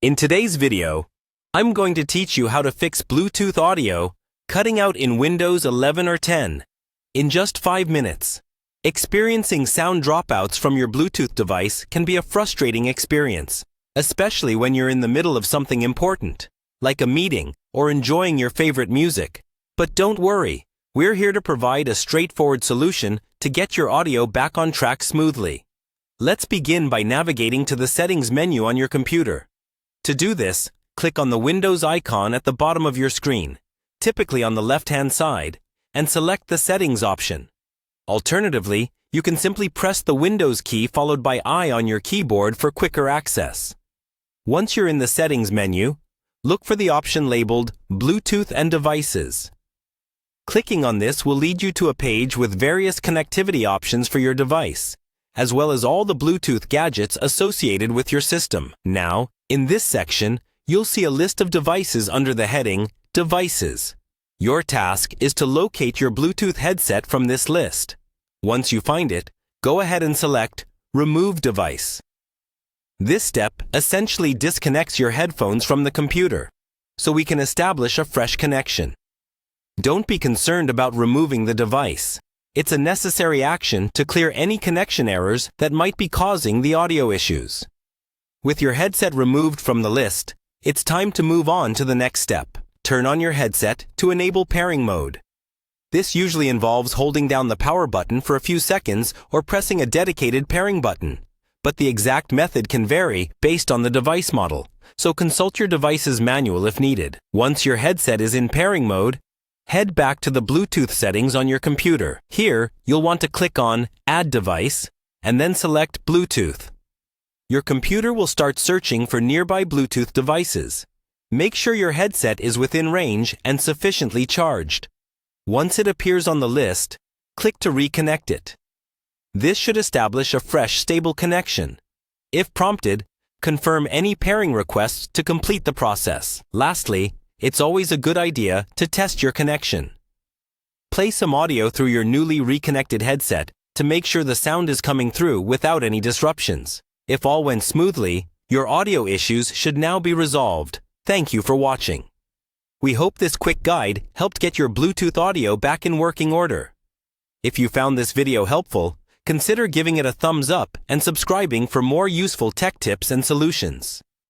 In today's video, I'm going to teach you how to fix Bluetooth audio cutting out in Windows 11 or 10 in just 5 minutes. Experiencing sound dropouts from your Bluetooth device can be a frustrating experience, especially when you're in the middle of something important, like a meeting or enjoying your favorite music. But don't worry, we're here to provide a straightforward solution to get your audio back on track smoothly. Let's begin by navigating to the Settings menu on your computer. To do this, click on the Windows icon at the bottom of your screen, typically on the left-hand side, and select the Settings option. Alternatively, you can simply press the Windows key followed by I on your keyboard for quicker access. Once you're in the Settings menu, look for the option labeled Bluetooth and Devices. Clicking on this will lead you to a page with various connectivity options for your device, as well as all the Bluetooth gadgets associated with your system. Now, in this section, you'll see a list of devices under the heading Devices. Your task is to locate your Bluetooth headset from this list. Once you find it, go ahead and select Remove Device. This step essentially disconnects your headphones from the computer, so we can establish a fresh connection. Don't be concerned about removing the device. It's a necessary action to clear any connection errors that might be causing the audio issues. With your headset removed from the list, it's time to move on to the next step. Turn on your headset to enable pairing mode. This usually involves holding down the power button for a few seconds or pressing a dedicated pairing button. But the exact method can vary based on the device model, so consult your device's manual if needed. Once your headset is in pairing mode, head back to the Bluetooth settings on your computer. Here, you'll want to click on Add Device and then select Bluetooth. Your computer will start searching for nearby Bluetooth devices. Make sure your headset is within range and sufficiently charged. Once it appears on the list, click to reconnect it. This should establish a fresh, stable connection. If prompted, confirm any pairing requests to complete the process. Lastly, it's always a good idea to test your connection. Play some audio through your newly reconnected headset to make sure the sound is coming through without any disruptions. If all went smoothly, your audio issues should now be resolved. Thank you for watching. We hope this quick guide helped get your Bluetooth audio back in working order. If you found this video helpful, consider giving it a thumbs up and subscribing for more useful tech tips and solutions.